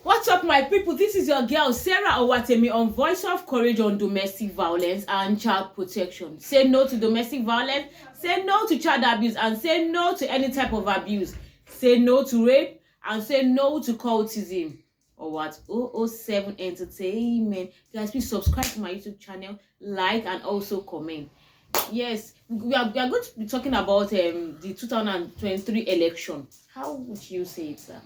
What's up, my people? This is your girl Sarah Owatemi on Voice of Courage on domestic violence and child protection. Say no to domestic violence, say no to child abuse, and say no to any type of abuse. Say no to rape and say no to cultism. Or what? 007 Entertainment. Guys, please subscribe to my YouTube channel, like, and also comment. Yes, we are going to be talking about the 2023 election. How would you say it, sir?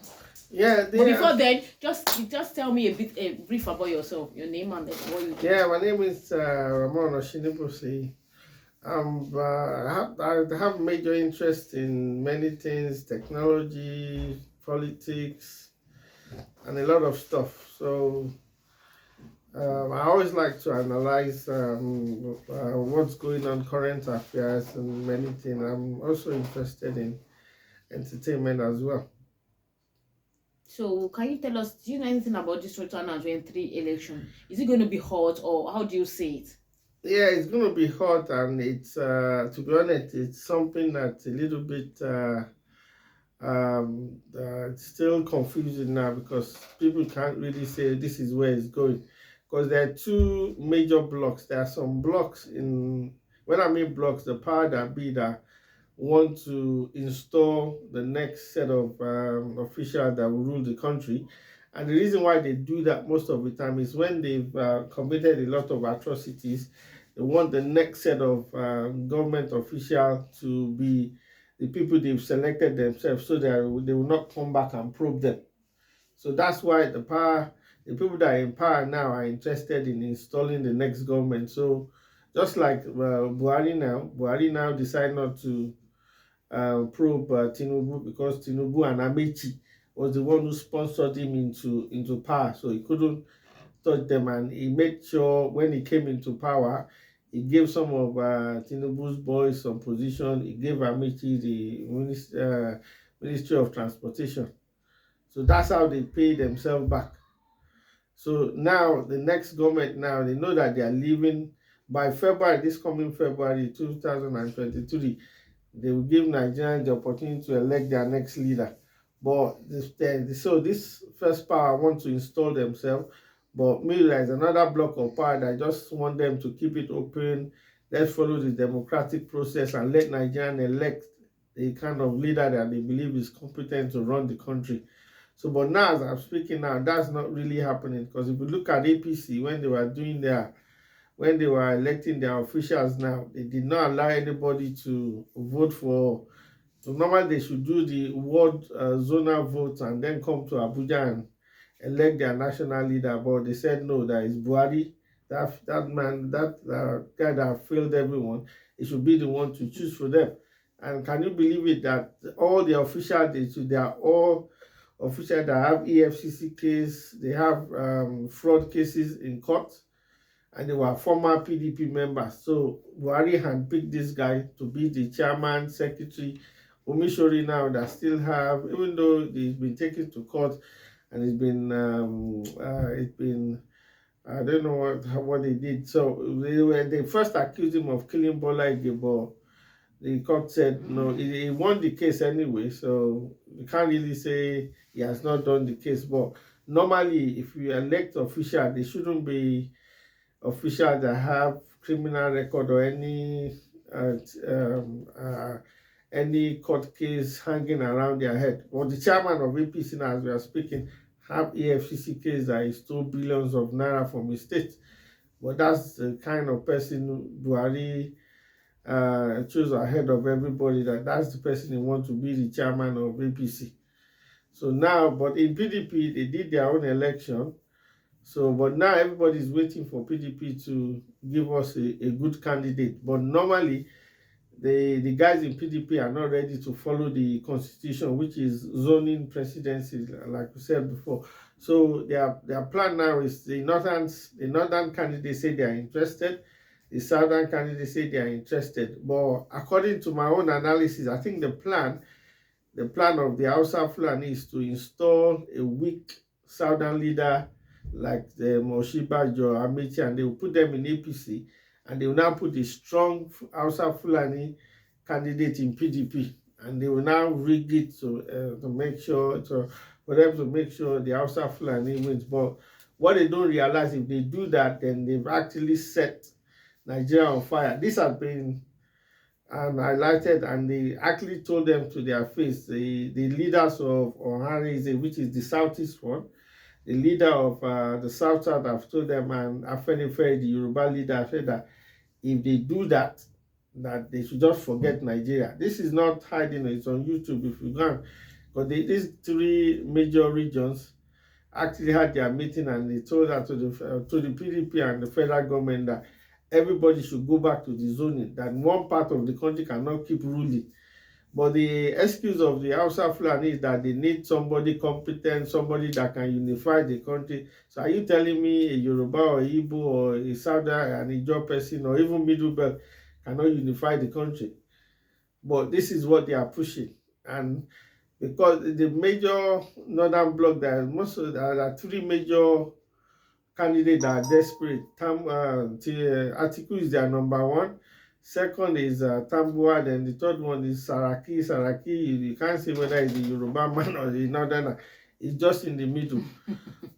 Yeah, But before then, just tell me a brief about yourself, your name and what you do. Yeah, my name is Ramon Oshinibusi. I have major interest in many things, technology, politics, and a lot of stuff. So I always like to analyze what's going on, current affairs, and many things. I'm also interested in entertainment as well. So can you tell us, do you know anything about this 2023 election? Is it going to be hot, or how do you see it? Yeah, it's going to be hot, and it's to be honest, it's something that's a little bit it's still confusing now because people can't really say this is where it's going, because there are two major blocks. There are some blocks in, when I mean blocks, the power that be that want to install the next set of officials that will rule the country. And the reason why they do that most of the time is when they've committed a lot of atrocities, they want the next set of government officials to be the people they've selected themselves, so that they will not come back and probe them. So that's why the people that are in power now are interested in installing the next government. So just like Buhari now decide not to probe Tinubu, because Tinubu and Amechi was the one who sponsored him into power, so he couldn't touch them. And he made sure when he came into power, he gave some of Tinubu's boys some position. He gave Amechi the Ministry of Transportation. So that's how they pay themselves back. So now the next government, now they know that they are leaving by February, this coming February 2023. They will give Nigerians the opportunity to elect their next leader. But so this first power want to install themselves, but maybe there's another block of power that just want them to keep it open. Let's follow the democratic process and let Nigerians elect a kind of leader that they believe is competent to run the country. So, but now as I'm speaking now, that's not really happening, because if you look at APC when they were when they were electing their officials now, they did not allow anybody to vote for. So normally they should do the ward zonal vote and then come to Abuja and elect their national leader. But they said no, that is Buhari, that guy that failed everyone. It should be the one to choose for them. And can you believe it that all the officials, they are all officials that have EFCC case, they have fraud cases in court, and they were former PDP members. So Buhari handpicked this guy to be the chairman, secretary. Omishori now that still have, even though he's been taken to court and it's been I don't know what they did. So they first accused him of killing Bola Ige, but the court said no, he won the case anyway. So you can't really say he has not done the case. But normally, if you elect official, they shouldn't be officials that have criminal record or any court case hanging around their head. Well, the chairman of APC now, as we are speaking, have EFCC case that he stole billions of naira from his state. But that's the kind of person Buhari chose ahead of everybody, that's the person he wants to be the chairman of APC. So now, but in PDP, they did their own election. So, but now everybody is waiting for PDP to give us a good candidate. But normally, the guys in PDP are not ready to follow the constitution, which is zoning presidency, like we said before. So their plan now is the northern candidates say they are interested, the southern candidates say they are interested. But according to my own analysis, I think the plan of the Hausa Fulani is to install a weak southern leader like the Moshibajo, Amici, and they will put them in APC, and they will now put a strong Hausa Fulani candidate in PDP, and they will now rig it to make sure. So, for them to make sure the Hausa Fulani wins. But what they don't realize, if they do that, then they've actually set Nigeria on fire. This has been highlighted, and they actually told them to their face. The leaders of Ohanese, which is the southeast one, the leader of the south have told them, and Afenifere, the Yoruba leader, said that if they do that, that they should just forget Nigeria. This is not hiding, it's on YouTube if you can. But these three major regions actually had their meeting, and they told that to the PDP and the federal government that everybody should go back to the zoning, that one part of the country cannot keep ruling. But the excuse of the Hausa Fulani is that they need somebody competent, somebody that can unify the country. So are you telling me a Yoruba or Igbo or a Southern and Ijaw person or even Middle Belt cannot unify the country? But this is what they are pushing. And because the major northern bloc, there are three major candidates that are desperate. Atiku is their number one. Second is Tambua. Then the third one is Saraki. Saraki, you can't say whether it's the Yoruba man or the northerner. It's just in the middle.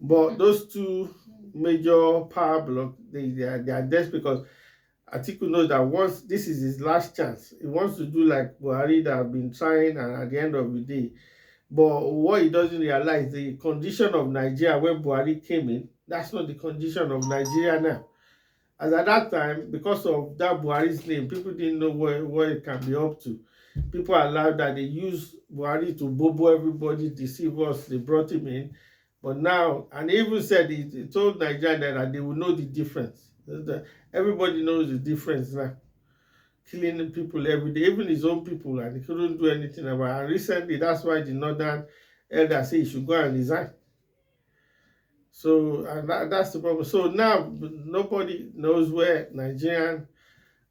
But those two major power blocks, they are desperate because Atiku knows that once this is his last chance, he wants to do like Buhari that have been trying, and at the end of the day. But what he doesn't realize, the condition of Nigeria when Buhari came in, that's not the condition of Nigeria now. As at that time, because of that Buhari's name, people didn't know what it can be up to. People allowed that they use Buhari to bobo everybody, deceive us, they brought him in. But now, and he even said, he told Nigerians that they will know the difference. Everybody knows the difference now. Killing people every day, even his own people, and he couldn't do anything about it. And recently, that's why the northern elder said he should go and resign. So, and that's the problem. So now, nobody knows where Nigerian,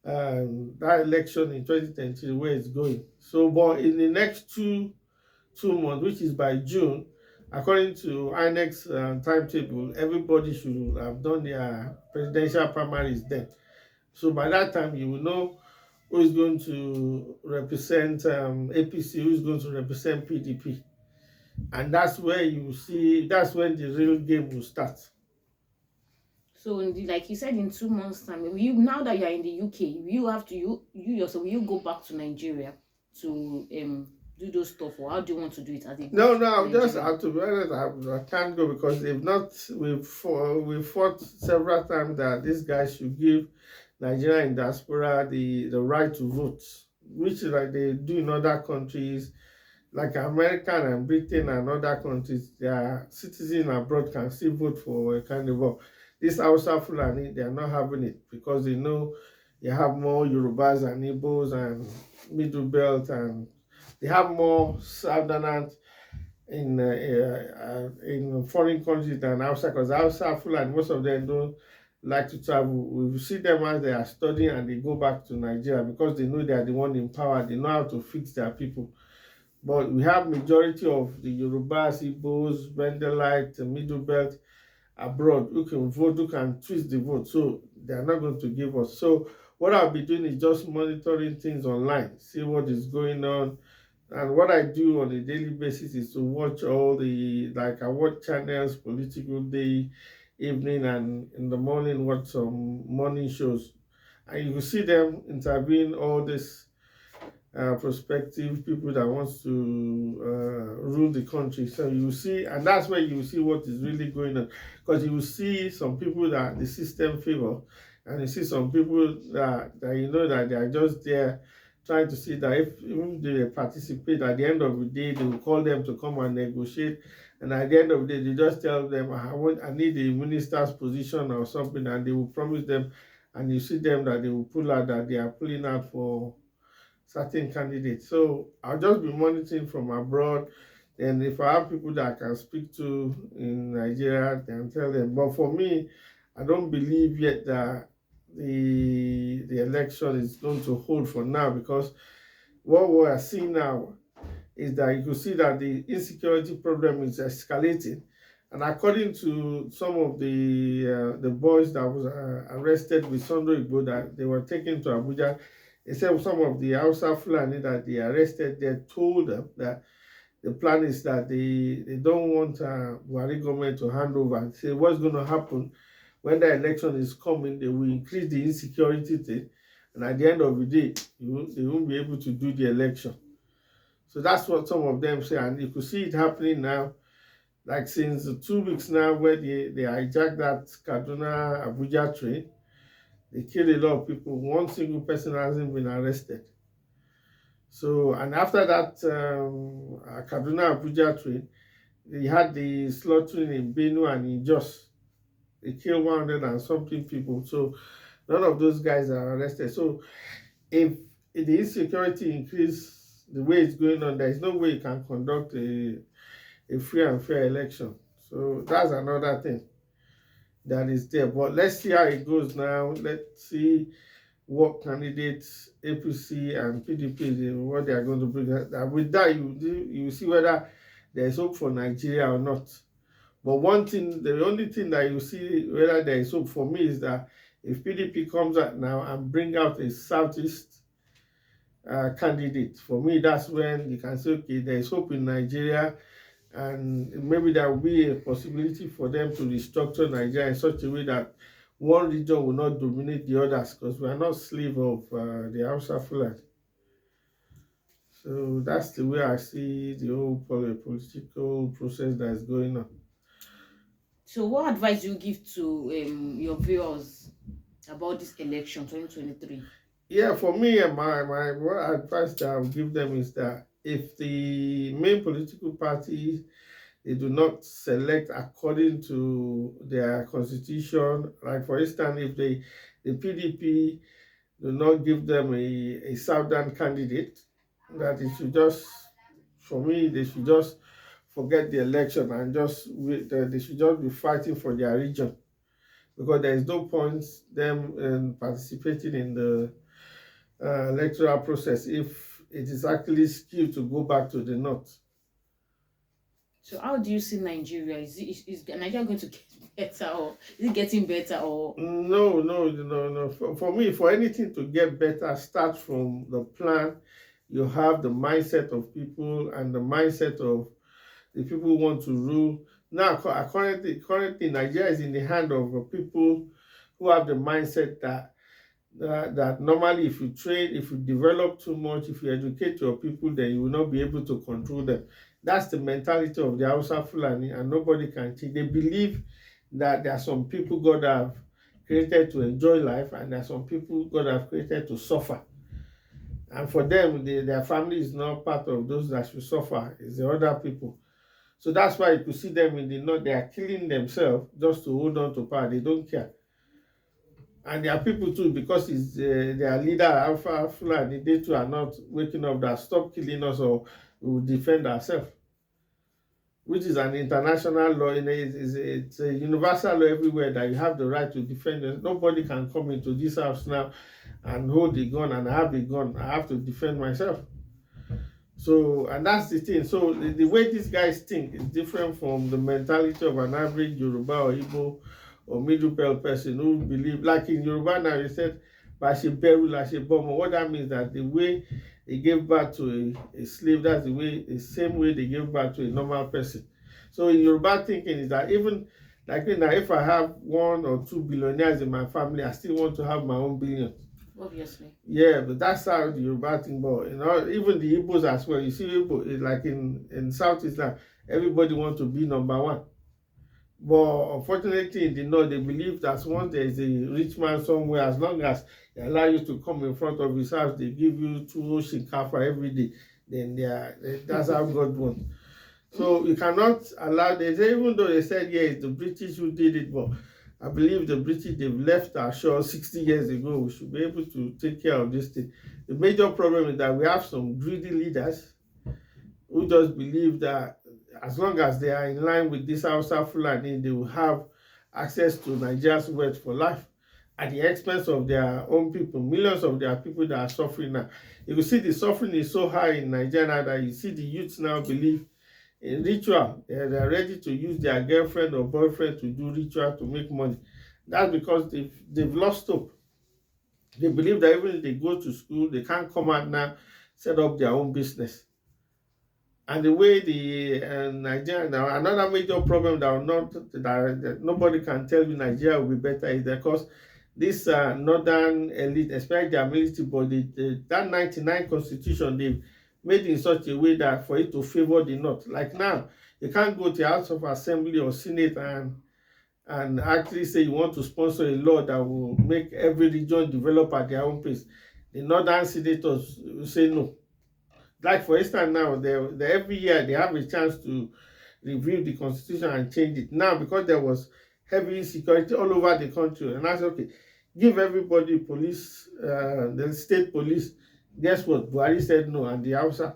that election in 2023, where it's going. So, but in the next two months, which is by June, according to INEC's timetable, everybody should have done their presidential primaries then. So by that time, you will know who is going to represent APC, who is going to represent PDP. And that's where you see, that's when the real game will start. So, like you said, in 2 months' time, now that you are in the UK, you have to you yourself, will you go back to Nigeria to do those stuff, or how do you want to do it as a No, just to be honest, I can't go because they've not. We've fought several times that these guys should give Nigerian diaspora the right to vote, which is like they do in other countries, like America and Britain and other countries. Their citizens abroad can still vote for a candidate. This Hausa Fulani, they are not having it because they know they have more Yorubas and Igbos and Middle Belt, and they have more Southerners in foreign countries than Hausa, because Hausa Fulani, most of them don't like to travel. We see them as they are studying and they go back to Nigeria because they know they are the one in power. They know how to fix their people. But we have majority of the Yorubas, Igbos, Bendelite, Middle Belt abroad who can vote, who can twist the vote. So they are not going to give us. So what I'll be doing is just monitoring things online, see what is going on. And what I do on a daily basis is to watch all the, like I watch channels, Political Day, evening, and in the morning watch some morning shows. And you will see them interviewing all these prospective people that wants to rule the country. So you will see, and that's where you will see what is really going on. Because you will see some people that the system favor, and you see some people that you know that they are just there trying to see that if even they participate, at the end of the day, they will call them to come and negotiate. And at the end of the day, they just tell them, I need a minister's position or something, and they will promise them, and you see them that they will pull out, that they are pulling out for certain candidates. So I'll just be monitoring from abroad. And if I have people that I can speak to in Nigeria, then tell them. But for me, I don't believe yet that the election is going to hold for now, because what we are seeing now is that you can see that the insecurity problem is escalating. And according to some of the boys that was arrested with Sunday Igbo, that they were taken to Abuja, except some of the Hausa Fulani that they arrested, they told them that the plan is that they don't want Buhari government to hand over and say what's going to happen when the election is coming. They will increase the insecurity thing, and at the end of the day, they won't be able to do the election. So that's what some of them say, and you could see it happening now, like since 2 weeks now, where they hijacked that Kaduna Abuja train. They killed a lot of people. One single person hasn't been arrested. So, and after that Kaduna Abuja train, they had the slaughtering in Benue and in Jos. They killed 100 and something people. So, none of those guys are arrested. So, if the insecurity increase the way it's going on, there is no way you can conduct a free and fair election. So, that's another thing that is there. But let's see how it goes now. Let's see what candidates APC and PDP what they are going to bring. And with that, you see whether there is hope for Nigeria or not. But one thing, the only thing that you see whether there is hope for me is that if PDP comes out now and bring out a Southeast candidate, for me that's when you can say, okay, there is hope in Nigeria, and maybe there will be a possibility for them to restructure Nigeria in such a way that one region will not dominate the others, because we are not slave of the Hausa Fulani. So that's the way I see the whole political process that is going on. So what advice do you give to your viewers about this election 2023? Yeah, for me, my what advice that I would give them is that if the main political parties, they do not select according to their constitution, like for instance, if the PDP do not give them a southern candidate, that it should just, for me, they should just forget the election and just they should just be fighting for their region, because there is no point them participating in the electoral process if it is actually skewed to go back to the north. So how do you see Nigeria? Is Nigeria going to get better, or is it getting better, or No. For me, for anything to get better, start from the plan. You have the mindset of people and the mindset of the people who want to rule. Now, currently, Nigeria is in the hand of people who have the mindset that normally if you train, if you develop too much, if you educate your people, then you will not be able to control them. That's the mentality of the Hausa Fulani, and nobody can change. They believe that there are some people God have created to enjoy life, and there are some people God have created to suffer. And for them, their family is not part of those that should suffer, it's the other people. So that's why you could see them in the north, they are killing themselves just to hold on to power. They don't care. And there are people too, because it's their leader, Alpha Fulani, they too are not waking up that stop killing us or we will defend ourselves, which is an international law. It's a universal law everywhere that you have the right to defend us. Nobody can come into this house now and hold a gun, and I have a gun. I have to defend myself. So, and that's the thing. So the way these guys think is different from the mentality of an average Yoruba or Igbo or middle belt person who believe, like in Yoruba now, you said, Bashiberu, Lashibomo. What that means that the way they gave birth to a slave, that's the same way they gave birth to a normal person. So in Yoruba thinking is that even, like now, if I have 1 or 2 billionaires in my family, I still want to have my own billion. Obviously. Yeah, but that's how the Yoruba think. But even the Igbos as well. You see, Igbo, like in Southeast now, everybody wants to be number one. But unfortunately, in the north, they believe that once there is a rich man somewhere, as long as they allow you to come in front of his house, they give you 2 shinkafa every day. Then that's how God wants. So you cannot allow. They say, even though they said, yeah, it's the British who did it, but I believe the British, they've left our shore 60 years ago. We should be able to take care of this thing. The major problem is that we have some greedy leaders who just believe that as long as they are in line with this Hausa Fulani, they will have access to Nigeria's wealth for life at the expense of their own people. Millions of their people that are suffering now. You will see the suffering is so high in Nigeria now that you see the youths now believe in ritual. They're ready to use their girlfriend or boyfriend to do ritual to make money. That's because they've lost hope. They believe that even if they go to school, they can't come out now, set up their own business. And the way the Nigerian, now another major problem that will not that nobody can tell you Nigeria will be better is because this northern elite, especially their military body, that 99 constitution they've made in such a way that for it to favor the north. Like now, you can't go to the House of Assembly or Senate and actually say you want to sponsor a law that will make every region develop at their own pace. The northern senators will say no. Like for instance now, every year they have a chance to review the constitution and change it. Now, because there was heavy insecurity all over the country, and I said, okay, give everybody police, the state police. Guess what? Buhari said no, and the Hausa.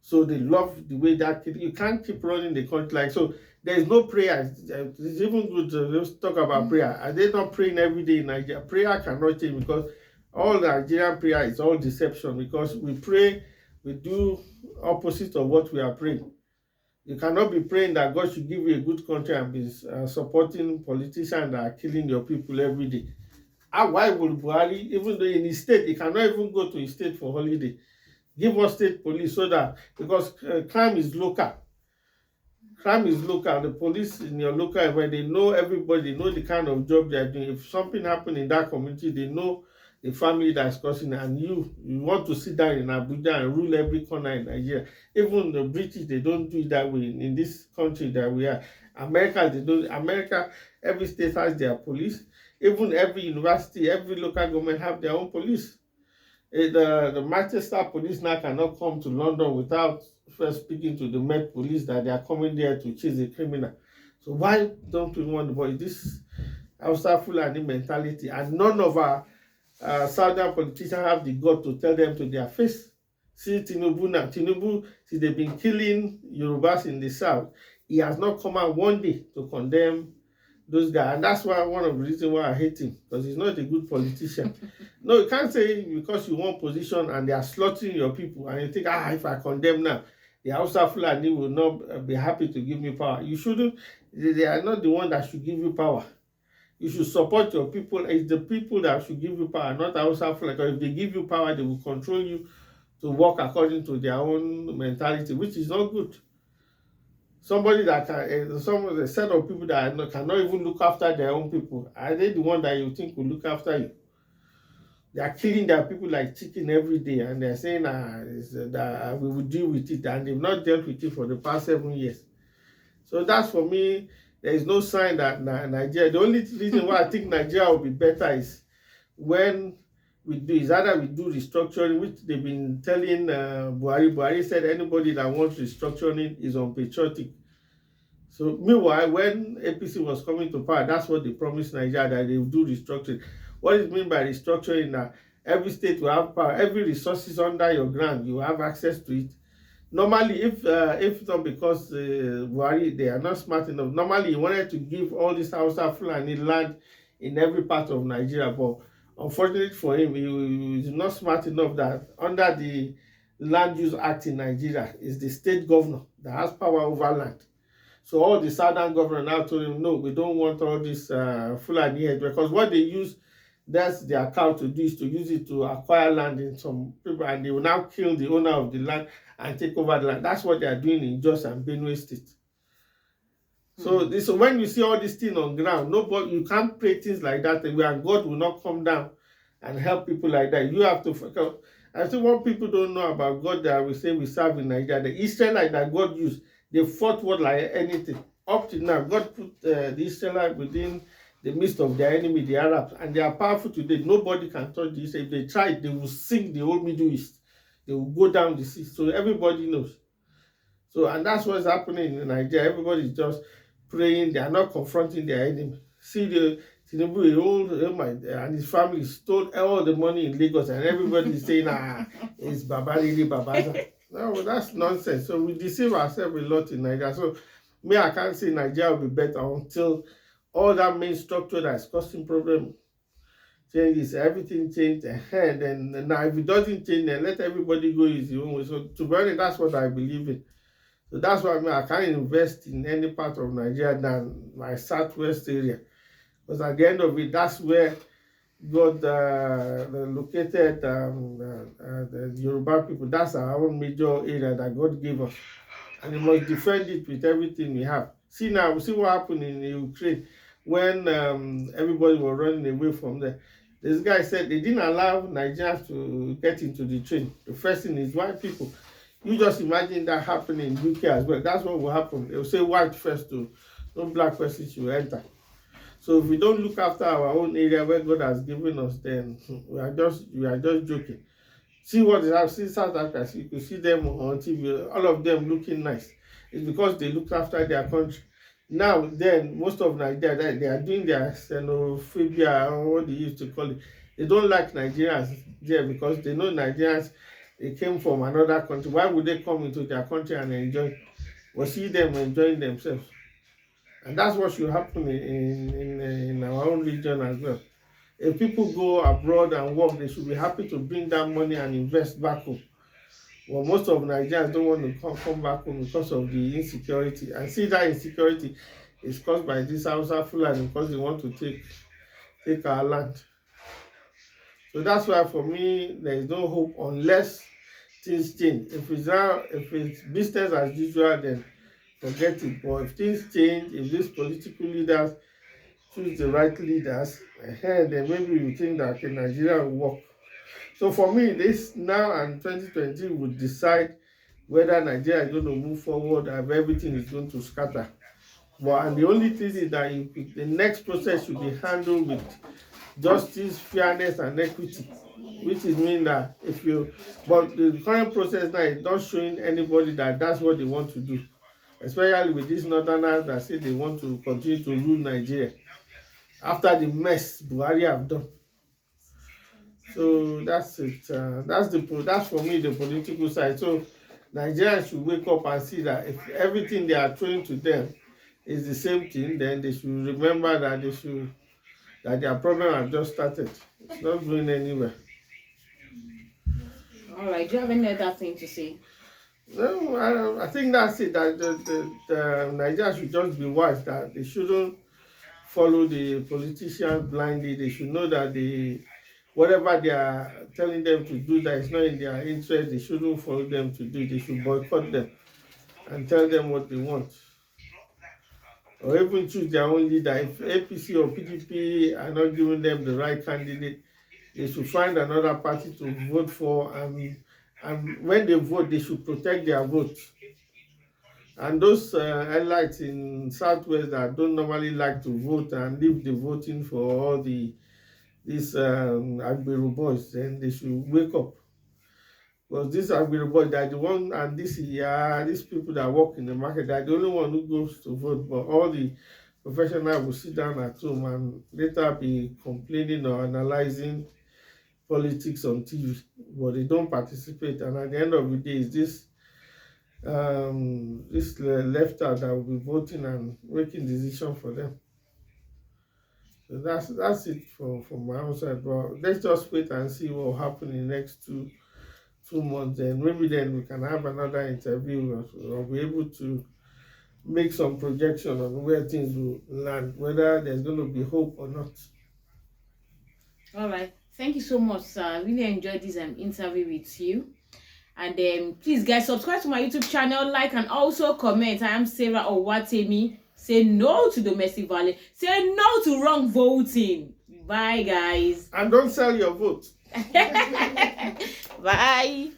So they love the way that you can't keep running the country like so. There is no prayer. It's even good to let's talk about prayer. Are they not praying every day in Nigeria? Prayer cannot change because all Nigerian prayer is all deception because we pray, we do opposite of what we are praying. You cannot be praying that God should give you a good country and be supporting politicians that are killing your people every day. Why would Buhari, even though in his state, he cannot even go to his state for holiday, give us state police so that, because crime is local. Crime is local. The police in your local area, they know everybody, they know the kind of job they are doing. If something happened in that community, they know the family that's causing it, and you want to sit down in Abuja and rule every corner in Nigeria. Even the British, they don't do it that way in this country that we are. America, they don't. America, every state has their police. Even every university, every local government have their own police. The Manchester police now cannot come to London without first speaking to the Met police that they are coming there to chase a criminal. So why don't we want to avoid this Hausa Fulani mentality? And none of our Southern politicians have the gut to tell them to their face. See Tinubu now. Tinubu, see they've been killing Yorubas in the South. He has not come out one day to condemn those guys. And that's why one of the reasons why I hate him, because he's not a good politician. No, you can't say because you want position and they are slaughtering your people and you think, if I condemn now, the Hausa Fulani will not be happy to give me power. You shouldn't. They are not the one that should give you power. You should support your people. It's the people that should give you power, not Hausa Fulani. Because if they give you power, they will control you to work according to their own mentality, which is not good. Somebody that can, a set of people that cannot even look after their own people, are they the one that you think will look after you? They are killing their people like chicken every day, and they're saying that we will deal with it, and they've not dealt with it for the past 7 years. So that's for me. There is no sign that Nigeria. The only reason why I think Nigeria will be better is when either we do restructuring, which they've been telling Buhari. Buhari said anybody that wants restructuring is unpatriotic. So meanwhile, when APC was coming to power, that's what they promised Nigeria, that they will do restructuring. What it means by restructuring that every state will have power, every resources under your ground, you have access to it. Normally, if not because Buhari, they are not smart enough, normally he wanted to give all this Hausa Fulani land in every part of Nigeria, but unfortunately for him, he is not smart enough that under the Land Use Act in Nigeria, is the state governor that has power over land. So all the southern governor now told him, no, we don't want all this Fulani head, because what they use, that's their account to do, is to use it to acquire land in some people, and they will now kill the owner of the land and take over the land. That's what they are doing in Jos and Benue State. So when you see all these things on ground, you can't pray things like that, and God will not come down and help people like that. You have to. I think what people don't know about God that we say we serve in Nigeria, the Israelites that God used, they fought what like anything. Up to now, God put the Israelites within the midst of their enemy, the Arabs, and they are powerful today. Nobody can touch this. If they try, they will sink the whole Middle East. They will go down the sea. So everybody knows. So, and that's what's happening in Nigeria. Everybody is just praying. They are not confronting their enemy. See the Tinubu, and his family stole all the money in Lagos, and everybody is saying, it's Baba really Baba. No, that's nonsense. So we deceive ourselves a lot in Nigeria. So I can't say Nigeria will be better until all that main structure that is causing problem changes, everything changed ahead. And now if it doesn't change, then let everybody go his own way. So to be honest, that's what I believe in. So that's why I can't invest in any part of Nigeria than my southwest area. Because at the end of it, that's where got the located the Yoruba people. That's our own major area that God gave us, and we must defend it with everything we have. See now, see what happened in Ukraine when everybody was running away from there. This guy said they didn't allow Nigerians to get into the train. The first thing is white people. You just imagine that happening in UK as well. That's what will happen. They will say white first to no black person should enter. So if we don't look after our own area where God has given us, then we are just joking. See what they have. See South Africa. You could see them on TV. All of them looking nice. It's because they look after their country. Now, then, most of Nigeria, they are doing their xenophobia, or what they used to call it. They don't like Nigerians there because they know Nigerians, they came from another country. Why would they come into their country and enjoy? We'll see them enjoying themselves. And that's what should happen in our own region as well. If people go abroad and work, they should be happy to bring that money and invest back home. Well, most of Nigerians don't want to come back home because of the insecurity. And see that insecurity is caused by this Hausa Fulani because they want to take our land. So that's why for me, there is no hope unless things change. If it's business as usual, then forget it. But if things change, if these political leaders choose the right leaders, then maybe you think that Nigeria will work. So for me, this now and 2020 would decide whether Nigeria is going to move forward and everything is going to scatter. And the only thing is that the next process should be handled with justice, fairness, and equity, which is mean that but the current process now is not showing anybody that that's what they want to do, especially with these northerners that say they want to continue to rule Nigeria after the mess Buhari have done. So that's it. That's for me the political side. So Nigerians should wake up and see that if everything they are throwing to them is the same thing, then they should remember that that their problem has just started. It's not going anywhere. All right. Do you have any other thing to say? No, I think that's it. That the Nigeria should just be wise. That they shouldn't follow the politicians blindly. They should know that whatever they are telling them to do that is not in their interest, they shouldn't follow them to do. They should boycott them and tell them what they want. Or even choose their own leader. If APC or PDP are not giving them the right candidate, they should find another party to vote for, and when they vote, they should protect their vote. And those elites in Southwest that don't normally like to vote and leave the voting for all these Agberu boys, then they should wake up. Because these Agberu boys, they're the one, and these people that work in the market, they're the only one who goes to vote. But all the professionals will sit down at home and later be complaining or analyzing politics on TV, but they don't participate. And at the end of the day, it's this left out that will be voting and making decisions for them. So that's it from my own side. But let's just wait and see what will happen in the next two months. And maybe then we can have another interview or be able to make some projection on where things will land, whether there's going to be hope or not. All right. Thank you so much, sir. I really enjoyed this interview with you. And please, guys, subscribe to my YouTube channel, like, and also comment. I am Sarah Owatemi. Say no to domestic violence. Say no to wrong voting. Bye, guys. And don't sell your vote. Bye.